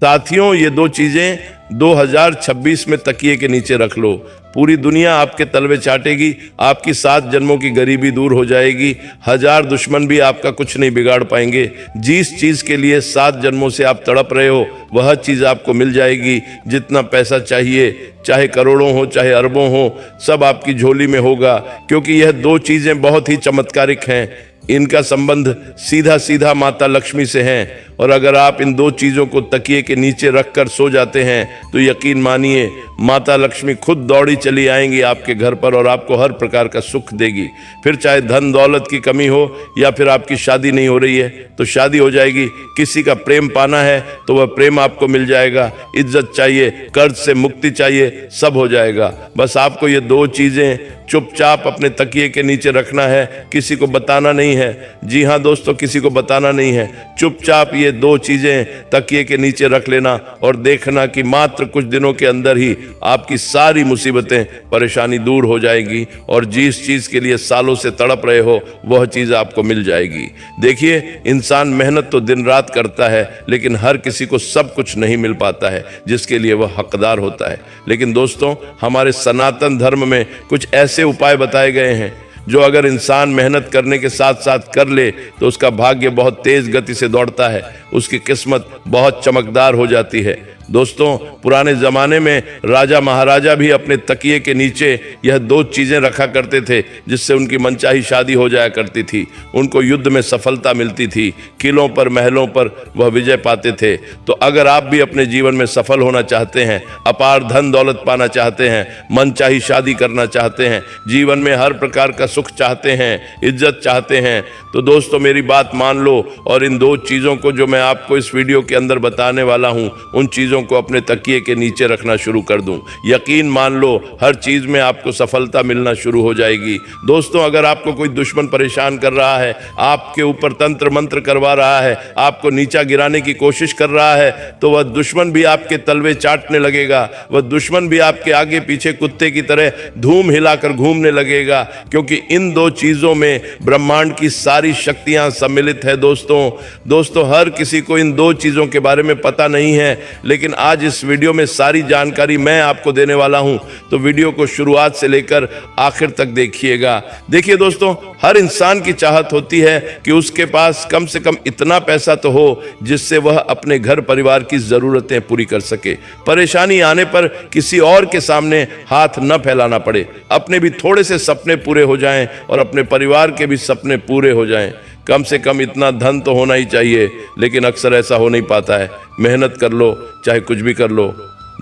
साथियों, ये दो चीजें 2026 में तकिए के नीचे रख लो। पूरी दुनिया आपके तलवे चाटेगी, आपकी 7 जन्मों की गरीबी दूर हो जाएगी, 1000 दुश्मन भी आपका कुछ नहीं बिगाड़ पाएंगे। जिस चीज के लिए 7 जन्मों से आप तड़प रहे हो वह चीज आपको मिल जाएगी। जितना पैसा चाहिए, चाहे करोड़ों हो चाहे अरबों हो, सब आपकी झोली में होगा, क्योंकि यह दो चीजें बहुत ही चमत्कारिक हैं। इनका संबंध सीधा सीधा माता लक्ष्मी से है, और अगर आप इन दो चीजों को तकिए के नीचे रखकर सो जाते हैं तो यकीन मानिए माता लक्ष्मी खुद दौड़ी चली आएंगी आपके घर पर और आपको हर प्रकार का सुख देगी। फिर चाहे धन दौलत की कमी हो या फिर आपकी शादी नहीं हो रही है तो शादी हो जाएगी, किसी का प्रेम पाना है तो वह प्रेम आपको मिल जाएगा, इज्जत चाहिए, कर्ज से मुक्ति चाहिए, सब हो जाएगा। बस आपको ये दो चीजें चुपचाप अपने तकिए के नीचे रखना है, किसी को बताना नहीं है। जी हाँ दोस्तों, किसी को बताना नहीं है, चुपचाप ये दो चीजें तकिए के नीचे रख लेना और देखना कि मात्र कुछ दिनों के अंदर ही आपकी सारी मुसीबतें परेशानी दूर हो जाएगी और जिस चीज के लिए सालों से तड़प रहे हो वह चीज आपको मिल जाएगी। देखिए, इंसान मेहनत तो दिन रात करता है, लेकिन हर किसी को सब कुछ नहीं मिल पाता है जिसके लिए वह हकदार होता है। लेकिन दोस्तों, हमारे सनातन धर्म में कुछ ऐसे उपाय बताए गए हैं जो अगर इंसान मेहनत करने के साथ साथ कर ले तो उसका भाग्य बहुत तेज गति से दौड़ता है, उसकी किस्मत बहुत चमकदार हो जाती है। दोस्तों, पुराने जमाने में राजा महाराजा भी अपने तकिए के नीचे यह दो चीजें रखा करते थे जिससे उनकी मनचाही शादी हो जाया करती थी, उनको युद्ध में सफलता मिलती थी, किलों पर महलों पर वह विजय पाते थे। तो अगर आप भी अपने जीवन में सफल होना चाहते हैं, अपार धन दौलत पाना चाहते हैं, मनचाही शादी करना चाहते हैं, जीवन में हर प्रकार का सुख चाहते हैं, इज्जत चाहते हैं, तो दोस्तों मेरी बात मान लो और इन दो चीजों को जो मैं आपको इस वीडियो के अंदर बताने वाला हूं उन चीजों को अपने तकिए के नीचे रखना शुरू कर दूं। यकीन मान लो हर चीज में आपको सफलता मिलना शुरू हो जाएगी। दोस्तों, अगर आपको कोई दुश्मन परेशान कर रहा है, आपके ऊपर तंत्र मंत्र करवा रहा है, आपको नीचा गिराने की कोशिश कर रहा है, तो वह दुश्मन भी आपके तलवे चाटने लगेगा, वह दुश्मन भी आपके आगे पीछे कुत्ते की तरह धूम हिलाकर घूमने लगेगा, क्योंकि इन दो चीजों में ब्रह्मांड की सारी शक्तियां सम्मिलित है। दोस्तों, हर किसी को इन दो चीजों के बारे में पता नहीं है, लेकिन आज इस वीडियो में सारी जानकारी मैं आपको देने वाला हूं, तो वीडियो को शुरुआत से लेकर आखिर तक देखिएगा। देखिए दोस्तों, हर इंसान की चाहत होती है कि उसके पास कम से कम इतना पैसा तो हो जिससे वह अपने घर परिवार की जरूरतें पूरी कर सके, परेशानी आने पर किसी और के सामने हाथ न फैलाना पड़े, अपने भी थोड़े से सपने पूरे हो जाएं और अपने परिवार के भी सपने पूरे हो जाएं। कम से कम इतना धन तो होना ही चाहिए, लेकिन अक्सर ऐसा हो नहीं पाता है। मेहनत कर लो, चाहे कुछ भी कर लो।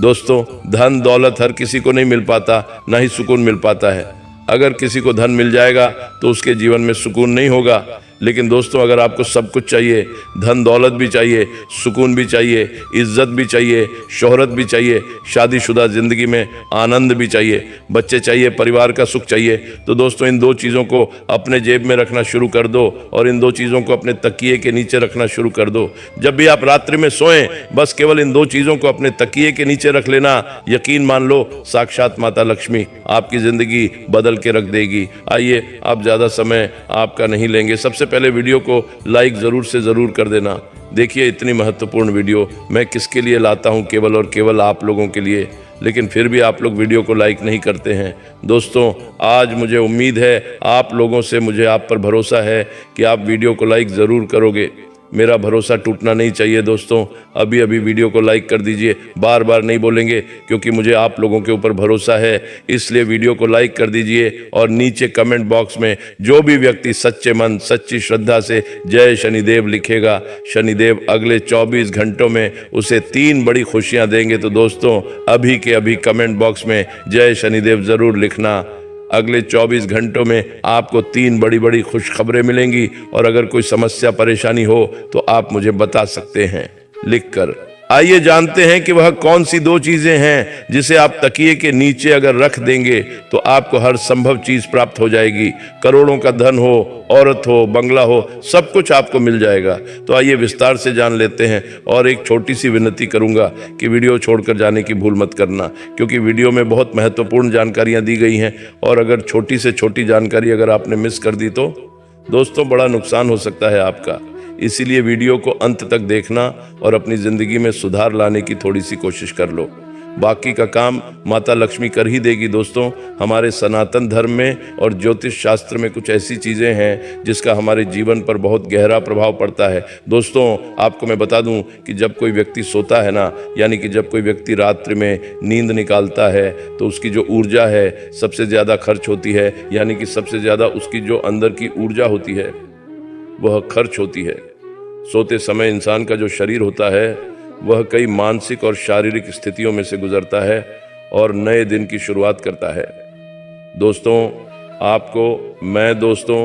दोस्तों, धन दौलत हर किसी को नहीं मिल पाता, ना ही सुकून मिल पाता है। अगर किसी को धन मिल जाएगा तो उसके जीवन में सुकून नहीं होगा, लेकिन दोस्तों अगर आपको सब कुछ चाहिए, धन दौलत भी चाहिए, सुकून भी चाहिए, इज्जत भी चाहिए, शोहरत भी चाहिए, शादीशुदा जिंदगी में आनंद भी चाहिए, बच्चे चाहिए, परिवार का सुख चाहिए, तो दोस्तों इन दो चीज़ों को अपने जेब में रखना शुरू कर दो और इन दो चीज़ों को अपने तकिए के नीचे रखना शुरू कर दो। जब भी आप रात्रि में सोएं, बस केवल इन दो चीज़ों को अपने तकिए के नीचे रख लेना। यकीन मान लो साक्षात माता लक्ष्मी आपकी ज़िंदगी बदल के रख देगी। आइए, आप ज़्यादा समय आपका नहीं लेंगे, सबसे पहले वीडियो को लाइक ज़रूर कर देना। देखिए, इतनी महत्वपूर्ण वीडियो मैं किसके लिए लाता हूं, केवल और केवल आप लोगों के लिए, लेकिन फिर भी आप लोग वीडियो को लाइक नहीं करते हैं। दोस्तों, आज मुझे उम्मीद है आप लोगों से, मुझे आप पर भरोसा है कि आप वीडियो को लाइक ज़रूर करोगे। मेरा भरोसा टूटना नहीं चाहिए दोस्तों, अभी अभी वीडियो को लाइक कर दीजिए। बार बार नहीं बोलेंगे क्योंकि मुझे आप लोगों के ऊपर भरोसा है, इसलिए वीडियो को लाइक कर दीजिए और नीचे कमेंट बॉक्स में जो भी व्यक्ति सच्चे मन सच्ची श्रद्धा से जय शनिदेव लिखेगा, शनिदेव अगले 24 घंटों में उसे 3 बड़ी खुशियां देंगे। तो दोस्तों, अभी के अभी कमेंट बॉक्स में जय शनिदेव ज़रूर लिखना। अगले 24 घंटों में आपको 3 बड़ी बड़ी खुशखबरें मिलेंगी और अगर कोई समस्या परेशानी हो तो आप मुझे बता सकते हैं लिखकर। आइए जानते हैं कि वह कौन सी दो चीजें हैं जिसे आप तकिए के नीचे अगर रख देंगे तो आपको हर संभव चीज प्राप्त हो जाएगी। करोड़ों का धन हो, औरत हो, बंगला हो, सब कुछ आपको मिल जाएगा। तो आइए विस्तार से जान लेते हैं और एक छोटी सी विनती करूंगा कि वीडियो छोड़कर जाने की भूल मत करना, क्योंकि वीडियो में बहुत महत्वपूर्ण जानकारियां दी गई हैं और अगर छोटी से छोटी जानकारी अगर आपने मिस कर दी तो दोस्तों बड़ा नुकसान हो सकता है आपका। इसीलिए वीडियो को अंत तक देखना और अपनी ज़िंदगी में सुधार लाने की थोड़ी सी कोशिश कर लो। बाकी का काम माता लक्ष्मी कर ही देगी दोस्तों। हमारे सनातन धर्म में और ज्योतिष शास्त्र में कुछ ऐसी चीज़ें हैं जिसका हमारे जीवन पर बहुत गहरा प्रभाव पड़ता है। दोस्तों आपको मैं बता दूं कि जब कोई व्यक्ति सोता है ना, यानी कि जब कोई व्यक्ति रात्रि में नींद निकालता है तो उसकी जो ऊर्जा है सबसे ज़्यादा खर्च होती है, यानी कि सबसे ज़्यादा उसकी जो अंदर की ऊर्जा होती है वह खर्च होती है। सोते समय इंसान का जो शरीर होता है वह कई मानसिक और शारीरिक स्थितियों में से गुजरता है और नए दिन की शुरुआत करता है। दोस्तों दोस्तों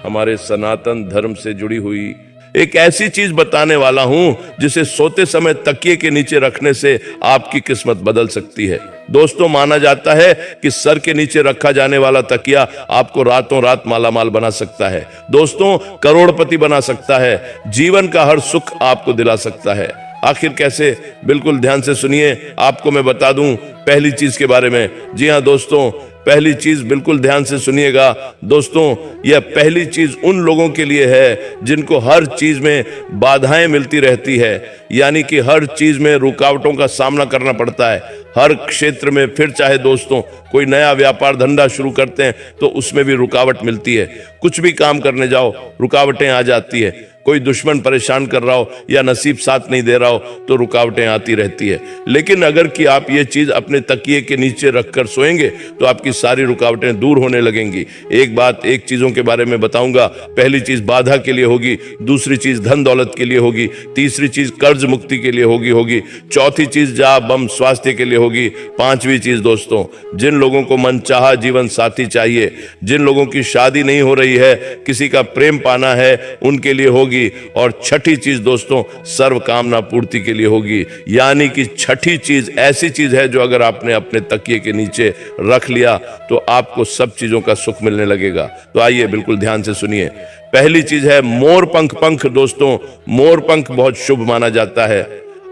हमारे सनातन धर्म से जुड़ी हुई एक ऐसी चीज बताने वाला हूं जिसे सोते समय तकिए के नीचे रखने से आपकी किस्मत बदल सकती है। दोस्तों माना जाता है कि सर के नीचे रखा जाने वाला तकिया आपको रातों रात मालामाल बना सकता है। दोस्तों करोड़पति बना सकता है, जीवन का हर सुख आपको दिला सकता है। आखिर कैसे? बिल्कुल ध्यान से सुनिए, आपको मैं बता दूं पहली चीज के बारे में। जी हां दोस्तों, पहली चीज बिल्कुल ध्यान से सुनिएगा दोस्तों। यह पहली चीज उन लोगों के लिए है जिनको हर चीज में बाधाएं मिलती रहती है, यानी कि हर चीज में रुकावटों का सामना करना पड़ता है हर क्षेत्र में। फिर चाहे दोस्तों कोई नया व्यापार धंधा शुरू करते हैं तो उसमें भी रुकावट मिलती है। कुछ भी काम करने जाओ रुकावटें आ जाती है। कोई दुश्मन परेशान कर रहा हो या नसीब साथ नहीं दे रहा हो तो रुकावटें आती रहती है। लेकिन अगर कि आप ये चीज अपने तकिए के नीचे रखकर सोएंगे तो आपकी सारी रुकावटें दूर होने लगेंगी। एक चीजों के बारे में बताऊंगा। पहली चीज बाधा के लिए होगी, दूसरी चीज धन दौलत के लिए होगी, तीसरी चीज कर्ज मुक्ति के लिए होगी, चौथी चीज जा बम स्वास्थ्य के लिए होगी, पांचवी चीज दोस्तों जिन लोगों को मनचाहा जीवन साथी चाहिए, जिन लोगों की शादी नहीं हो रही है, किसी का प्रेम पाना है, उनके लिए होगी। और छठी चीज दोस्तों सर्व कामना पूर्ति के लिए होगी। यानी कि छठी चीज ऐसी चीज है जो अगर आपने अपने तकिए के नीचे रख लिया तो आपको सब चीजों का सुख मिलने लगेगा। तो आइए बिल्कुल ध्यान से सुनिए। पहली चीज है मोर पंख। दोस्तों मोर पंख बहुत शुभ माना जाता है।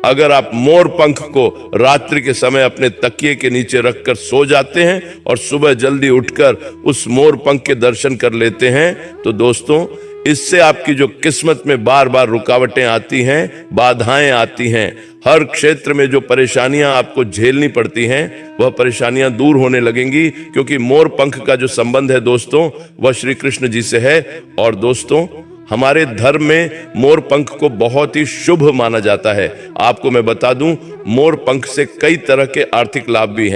अगर आप मोर पंख को रात्रि के समय अपने तकिए के नीचे रखकर सो जाते हैं और सुबह जल्दी उठकर उस मोर पंख के दर्शन कर लेते हैं तो दोस्तों इससे आपकी जो किस्मत में बार बार रुकावटें आती हैं, बाधाएं आती हैं, हर क्षेत्र में जो परेशानियां आपको झेलनी पड़ती हैं वह परेशानियां दूर होने लगेंगी, क्योंकि मोर पंख का जो संबंध है दोस्तों वह श्री कृष्ण जी से है। और दोस्तों हमारे धर्म में मोर पंख को बहुत ही शुभ माना जाता है। आपको मैं बता दूं मोर पंख से कई तरह के आर्थिक लाभ भी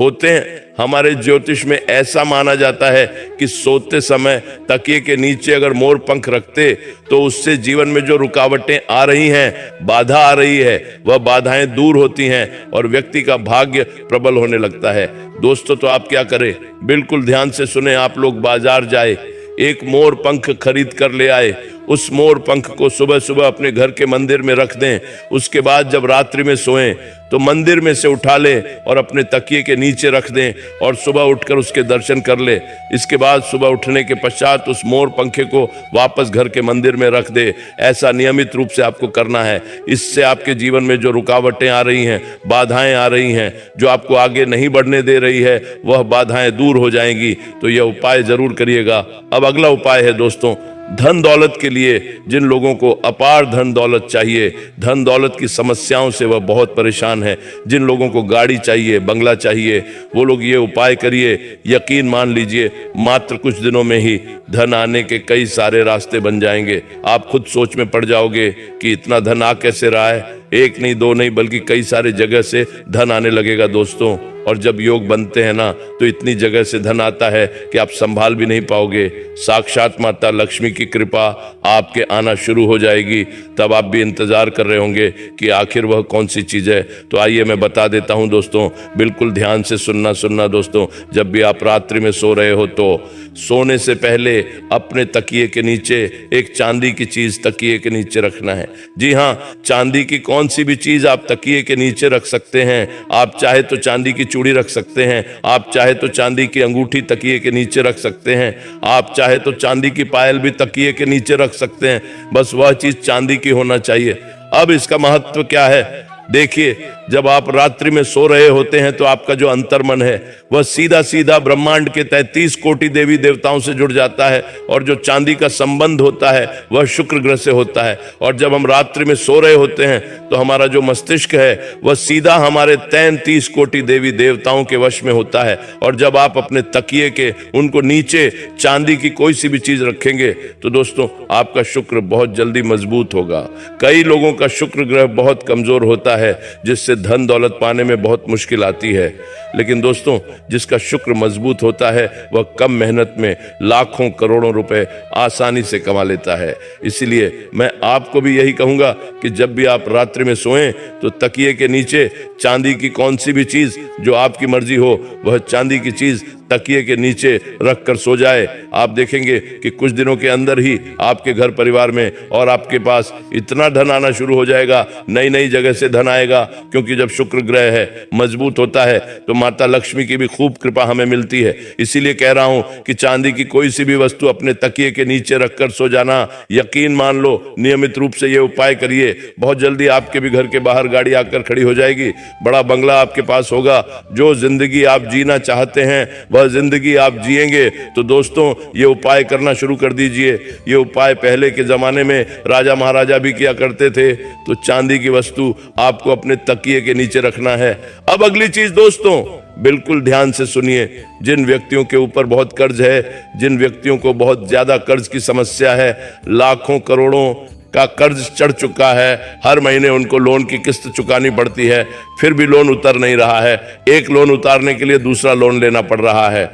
होते हैं। हमारे ज्योतिष में ऐसा माना जाता है कि सोते समय तकिए के नीचे अगर मोर पंख रखते तो उससे जीवन में जो रुकावटें आ रही हैं, बाधा आ रही है, वह बाधाएं दूर होती हैं और व्यक्ति का भाग्य प्रबल होने लगता है। दोस्तों तो आप क्या करें, बिल्कुल ध्यान से सुने। आप लोग बाजार जाए, एक मोर पंख खरीद कर ले आए, उस मोर पंख को सुबह सुबह अपने घर के मंदिर में रख दें। उसके बाद जब रात्रि में सोएं तो मंदिर में से उठा लें और अपने तकिए के नीचे रख दें और सुबह उठकर उसके दर्शन कर ले। इसके बाद सुबह उठने के पश्चात उस मोर पंखे को वापस घर के मंदिर में रख दे। ऐसा नियमित रूप से आपको करना है। इससे आपके जीवन में जो रुकावटें आ रही हैं, बाधाएं आ रही हैं, जो आपको आगे नहीं बढ़ने दे रही है, वह बाधाएं दूर हो जाएंगी। तो यह उपाय जरूर करिएगा। अब अगला उपाय है दोस्तों धन दौलत के लिए। जिन लोगों को अपार धन दौलत चाहिए, धन दौलत की समस्याओं से वह बहुत परेशान है, जिन लोगों को गाड़ी चाहिए, बंगला चाहिए, वो लोग ये उपाय करिए। यकीन मान लीजिए मात्र कुछ दिनों में ही धन आने के कई सारे रास्ते बन जाएंगे। आप खुद सोच में पड़ जाओगे कि इतना धन आ कैसे रहा है। एक नहीं दो नहीं बल्कि कई सारे जगह से धन आने लगेगा दोस्तों। और जब योग बनते हैं ना तो इतनी जगह से धन आता है कि आप संभाल भी नहीं पाओगे। साक्षात माता लक्ष्मी की कृपा आपके आना शुरू हो जाएगी। तब आप भी इंतजार कर रहे होंगे कि आखिर वह कौन सी चीज है। तो आइए मैं बता देता हूं दोस्तों, बिल्कुल ध्यान से सुनना दोस्तों। जब भी आप रात्रि में सो रहे हो तो सोने से पहले अपने तकिए के नीचे एक चांदी की चीज तकिए के नीचे रखना है। जी हाँ, चांदी की कौन सी भी चीज आप तकिए के नीचे रख सकते हैं। आप चाहे तो चांदी की चूड़ी रख सकते हैं, आप चाहे तो चांदी की अंगूठी तकिए के नीचे रख सकते हैं, आप चाहे तो चांदी की पायल भी तकिए के नीचे रख सकते हैं। बस वह चीज चांदी की होना चाहिए। अब इसका महत्व क्या है देखिए, जब आप रात्रि में सो रहे होते हैं तो आपका जो अंतर्मन है वह सीधा सीधा ब्रह्मांड के 33 कोटि देवी देवताओं से जुड़ जाता है, और जो चांदी का संबंध होता है वह शुक्र ग्रह से होता है। और जब हम रात्रि में सो रहे होते हैं तो हमारा जो मस्तिष्क है वह सीधा हमारे 33 कोटि देवी देवताओं के वश में होता है। और जब आप अपने तकिए के उनको नीचे चांदी की कोई सी भी चीज रखेंगे तो दोस्तों आपका शुक्र बहुत जल्दी मजबूत होगा। कई लोगों का शुक्र ग्रह बहुत कमजोर होता है, जिससे धन दौलत पाने में बहुत मुश्किल आती है। लेकिन दोस्तों, जिसका शुक्र मजबूत होता है वह कम मेहनत में लाखों करोड़ों रुपए आसानी से कमा लेता है। इसीलिए मैं आपको भी यही कहूंगा कि जब भी आप रात्रि में सोएं तो तकिए के नीचे चांदी की कौन सी भी चीज जो आपकी मर्जी हो वह चांदी की चीज तकिए के नीचे रखकर सो जाए। आप देखेंगे कि कुछ दिनों के अंदर ही आपके घर परिवार में और आपके पास इतना धन आना शुरू हो जाएगा, नई नई जगह से धन आएगा। क्योंकि जब शुक्र ग्रह है मजबूत होता है तो माता लक्ष्मी की भी खूब कृपा हमें मिलती है। इसीलिए कह रहा हूं कि चांदी की कोई सी भी वस्तु अपने तकिए के नीचे रखकर सो जाना, यकीन मान लो, नियमित रूप से ये उपाय करिए, बहुत जल्दी आपके भी घर के बाहर गाड़ी आकर खड़ी हो जाएगी, बड़ा बंगला आपके पास होगा। जो जिंदगी आप जीना चाहते हैं वह जिंदगी आप जिएंगे। तो दोस्तों, ये उपाय करना शुरू कर दीजिए। ये उपाय पहले के जमाने में राजा महाराजा भी किया करते थे। तो चांदी की वस्तु आपको अपने तकिए के नीचे रखना है। अब अगली चीज दोस्तों, बिल्कुल ध्यान से सुनिए। जिन व्यक्तियों के ऊपर बहुत कर्ज है, जिन व्यक्तियों को बहुत ज्यादा कर्ज की समस्या है, लाखों करोड़ों का कर्ज चढ़ चुका है, हर महीने उनको लोन की किस्त चुकानी पड़ती है, फिर भी लोन उतर नहीं रहा है, एक लोन उतारने के लिए दूसरा लोन लेना पड़ रहा है,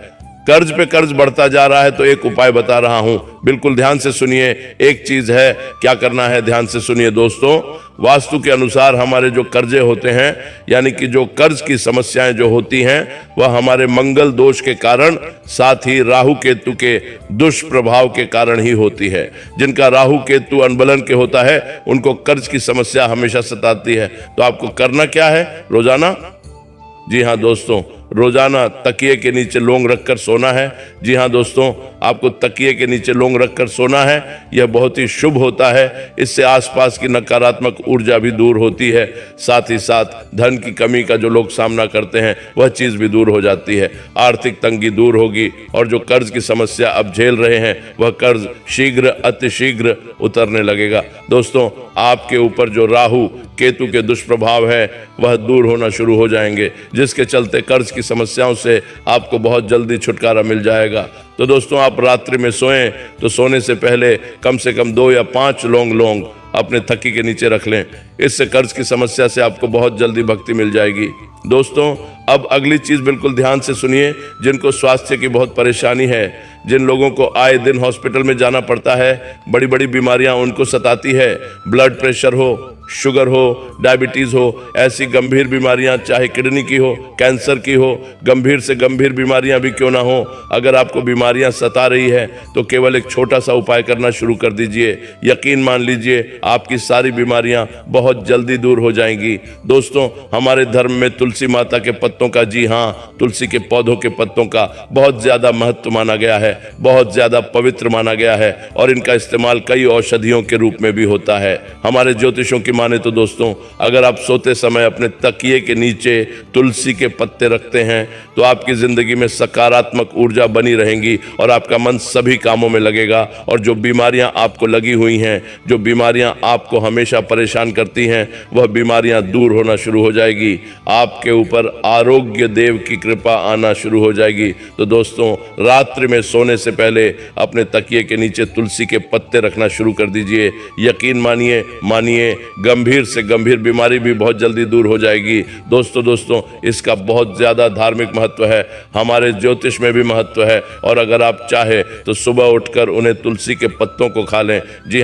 कर्ज पे कर्ज बढ़ता जा रहा है, तो एक उपाय बता रहा हूं, बिल्कुल ध्यान से सुनिए। एक चीज है, क्या करना है, ध्यान से सुनिए दोस्तों। वास्तु के अनुसार हमारे जो कर्जे होते हैं, यानी कि जो कर्ज की समस्याएं जो होती हैं, वह हमारे मंगल दोष के कारण, साथ ही राहु केतु के दुष्प्रभाव के कारण ही होती है। जिनका राहु केतु अनबलन के होता है उनको कर्ज की समस्या हमेशा सताती है। तो आपको करना क्या है, रोजाना, जी हाँ दोस्तों, रोजाना तकिए के नीचे लौंग रखकर सोना है। जी हाँ दोस्तों, आपको तकिए के नीचे लौंग रखकर सोना है। यह बहुत ही शुभ होता है। इससे आसपास की नकारात्मक ऊर्जा भी दूर होती है, साथ ही साथ धन की कमी का जो लोग सामना करते हैं वह चीज भी दूर हो जाती है। आर्थिक तंगी दूर होगी और जो कर्ज की समस्या अब झेल रहे हैं वह कर्ज शीघ्र अतिशीघ्र उतरने लगेगा। दोस्तों, आपके ऊपर जो राहु केतु के दुष्प्रभाव है वह दूर होना शुरू हो जाएंगे, जिसके चलते कर्ज की समस्याओं से आपको बहुत जल्दी छुटकारा मिल जाएगा। तो दोस्तों, आप रात्रि में सोएं तो सोने से पहले कम से कम 2 या 5 लौंग अपने तकिए के नीचे रख लें। इससे कर्ज की समस्या से आपको बहुत जल्दी भक्ति मिल जाएगी। दोस्तों, अब अगली चीज बिल्कुल ध्यान से सुनिए। जिनको स्वास्थ्य की बहुत परेशानी है, जिन लोगों को आए दिन हॉस्पिटल में जाना पड़ता है, बड़ी बड़ी बीमारियां उनको सताती है, ब्लड प्रेशर हो, शुगर हो, डायबिटीज हो, ऐसी गंभीर बीमारियां, चाहे किडनी की हो, कैंसर की हो, गंभीर से गंभीर बीमारियां भी क्यों ना हो, अगर आपको बीमारियां सता रही है तो केवल एक छोटा सा उपाय करना शुरू कर दीजिए। यकीन मान लीजिए आपकी सारी बीमारियां बहुत जल्दी दूर हो जाएंगी। दोस्तों, हमारे धर्म में तुलसी माता के पत्तों का, जी हाँ, तुलसी के पौधों के पत्तों का बहुत ज्यादा महत्व माना गया है, बहुत ज्यादा पवित्र माना गया है, और इनका इस्तेमाल कई औषधियों के रूप में भी होता है। हमारे ज्योतिषों की माने तो दोस्तों, अगर आप सोते समय अपने तकिए के नीचे तुलसी के पत्ते रखते हैं तो आपकी जिंदगी में सकारात्मक ऊर्जा बनी रहेंगी और आपका मन सभी कामों में लगेगा। और जो बीमारियां आपको लगी हुई हैं, जो बीमारियां आपको हमेशा परेशान करती हैं, वह बीमारियां दूर होना शुरू हो जाएगी। आपके ऊपर आरोग्य देव की कृपा आना शुरू हो जाएगी। तो दोस्तों, रात्रि में सोने से पहले अपने तकिए के नीचे तुलसी के पत्ते रखना शुरू कर दीजिए। यकीन मानिए गंभीर से गंभीर बीमारी भी बहुत जल्दी दूर हो जाएगी। दोस्तों, इसका बहुत ज्यादा धार्मिक महत्व है, हमारे ज्योतिष में भी महत्व है। और अगर आप चाहे तो सुबह उठकर उन्हें तुलसी के पत्तों को खा लें। जी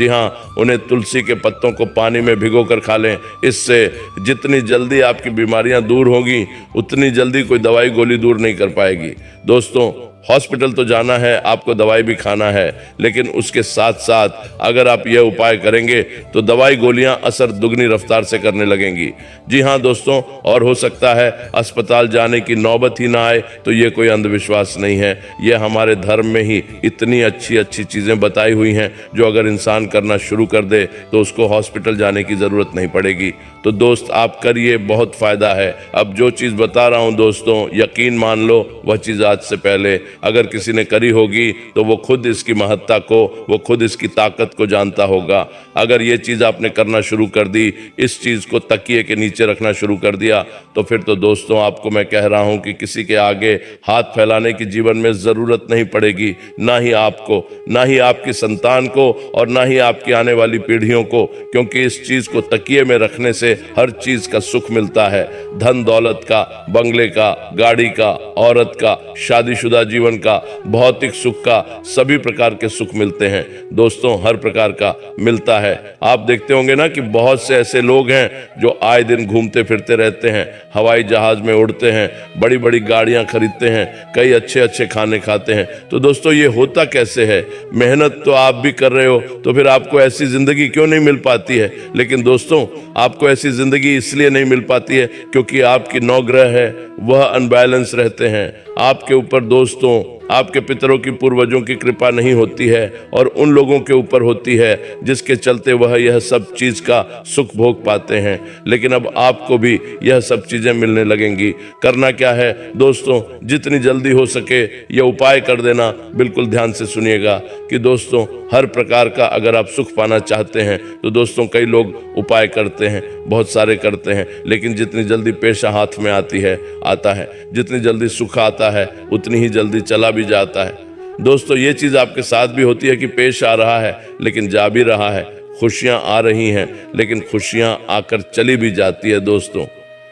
हाँ, उन्हें तुलसी के पत्तों को पानी में भिगोकर खा लें। इससे जितनी जल्दी आपकी बीमारियां दूर होंगी उतनी जल्दी कोई दवाई गोली दूर नहीं कर पाएगी। दोस्तों, हॉस्पिटल तो जाना है, आपको दवाई भी खाना है, लेकिन उसके साथ साथ अगर आप यह उपाय करेंगे तो दवाई गोलियां असर दुगनी रफ्तार से करने लगेंगी। जी हाँ दोस्तों, और हो सकता है अस्पताल जाने की नौबत ही ना आए, तो ये कोई अंधविश्वास नहीं है। ये हमारे धर्म में ही इतनी अच्छी अच्छी चीज़ें बताई हुई हैं जो अगर इंसान करना शुरू कर दे तो उसको हॉस्पिटल जाने की ज़रूरत नहीं पड़ेगी। तो दोस्त आप करिए, बहुत फ़ायदा है। अब जो चीज़ बता रहा हूँ दोस्तों, यकीन मान लो वह चीज़ आज से पहले अगर किसी ने करी होगी तो वो खुद इसकी महत्ता को, वो खुद इसकी ताकत को जानता होगा। अगर ये चीज़ आपने करना शुरू कर दी, इस चीज़ को तकिए के नीचे रखना शुरू कर दिया, तो फिर तो दोस्तों आपको मैं कह रहा हूँ कि किसी के आगे हाथ फैलाने की जीवन में ज़रूरत नहीं पड़ेगी, ना ही आपको, ना ही आपकी संतान को, और ना ही आपकी आने वाली पीढ़ियों को, क्योंकि इस चीज़ को तकिए में रखने से हर चीज़ का सुख मिलता है। धन दौलत का, बंगले का, गाड़ी का, औरत का, शादीशुदा जीवन का, भौतिक सुख का, सभी प्रकार के सुख मिलते हैं दोस्तों, हर प्रकार का मिलता है। आप देखते होंगे ना कि बहुत से ऐसे लोग हैं जो आए दिन घूमते फिरते रहते हैं, हवाई जहाज में उड़ते हैं, बड़ी बड़ी गाड़ियां खरीदते हैं, कई अच्छे अच्छे खाने खाते हैं। तो दोस्तों ये होता कैसे है? मेहनत तो आप भी कर रहे हो, तो फिर आपको ऐसी जिंदगी क्यों नहीं मिल पाती है? लेकिन दोस्तों आपको ऐसी जिंदगी इसलिए नहीं मिल पाती है क्योंकि आपकी 9 ग्रह है वह अनबैलेंस रहते हैं। आपके ऊपर दोस्तों आपके पितरों की, पूर्वजों की कृपा नहीं होती है, और उन लोगों के ऊपर होती है जिसके चलते वह यह सब चीज़ का सुख भोग पाते हैं। लेकिन अब आपको भी यह सब चीज़ें मिलने लगेंगी। करना क्या है दोस्तों, जितनी जल्दी हो सके यह उपाय कर देना। बिल्कुल ध्यान से सुनिएगा कि दोस्तों हर प्रकार का अगर आप सुख पाना चाहते हैं तो दोस्तों कई लोग उपाय करते हैं, बहुत सारे करते हैं, लेकिन जितनी जल्दी पेशा हाथ में आता है, जितनी जल्दी सुख आता है उतनी ही जल्दी चला भी जाता है। दोस्तों ये चीज़ आपके साथ भी होती है कि पेश आ रहा है लेकिन जा भी रहा है, खुशियां आ रही हैं लेकिन खुशियां आकर चली भी जाती है। दोस्तों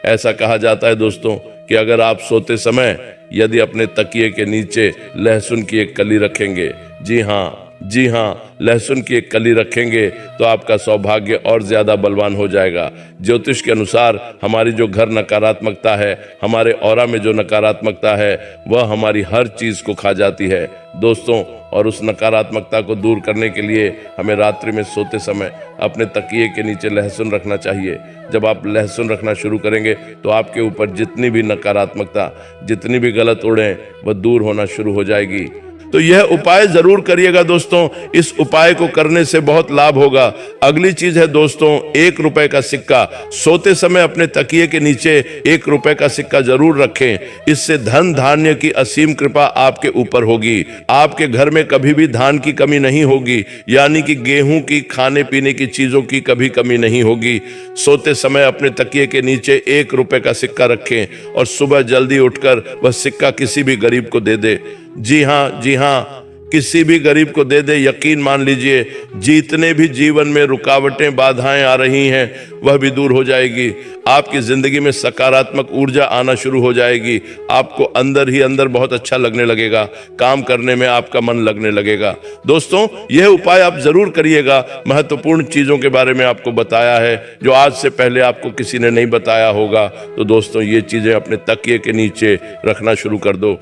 ऐसा कहा जाता है दोस्तों कि अगर आप सोते समय यदि अपने तकिए के नीचे लहसुन की एक कली रखेंगे, जी हाँ, लहसुन की एक कली रखेंगे तो आपका सौभाग्य और ज्यादा बलवान हो जाएगा। ज्योतिष के अनुसार हमारी जो घर नकारात्मकता है, हमारे ऑरा में जो नकारात्मकता है, वह हमारी हर चीज को खा जाती है दोस्तों। और उस नकारात्मकता को दूर करने के लिए हमें रात्रि में सोते समय अपने तकिए के नीचे लहसुन रखना चाहिए। जब आप लहसुन रखना शुरू करेंगे तो आपके ऊपर जितनी भी नकारात्मकता, जितनी भी गलत उड़ें, वह दूर होना शुरू हो जाएगी। तो यह उपाय जरूर करिएगा दोस्तों, इस उपाय को करने से बहुत लाभ होगा। अगली चीज है दोस्तों, 1 रुपए का सिक्का। सोते समय अपने तकिए के नीचे 1 रुपए का सिक्का जरूर रखें। इससे धन धान्य की असीम कृपा आपके ऊपर होगी। आपके घर में कभी भी धान की कमी नहीं होगी, यानी कि गेहूं की, खाने पीने की चीजों की कभी कमी नहीं होगी। सोते समय अपने तकिए के नीचे 1 रुपए का सिक्का रखें और सुबह जल्दी उठकर वह सिक्का किसी भी गरीब को दे दे। जी हाँ, किसी भी गरीब को दे दे। यकीन मान लीजिए जितने भी जीवन में रुकावटें, बाधाएं आ रही हैं वह भी दूर हो जाएगी। आपकी जिंदगी में सकारात्मक ऊर्जा आना शुरू हो जाएगी। आपको अंदर ही अंदर बहुत अच्छा लगने लगेगा, काम करने में आपका मन लगने लगेगा। दोस्तों यह उपाय आप जरूर करिएगा। महत्वपूर्ण चीजों के बारे में आपको बताया है जो आज से पहले आपको किसी ने नहीं बताया होगा। तो दोस्तों ये चीजें अपने तकिए के नीचे रखना शुरू कर दो।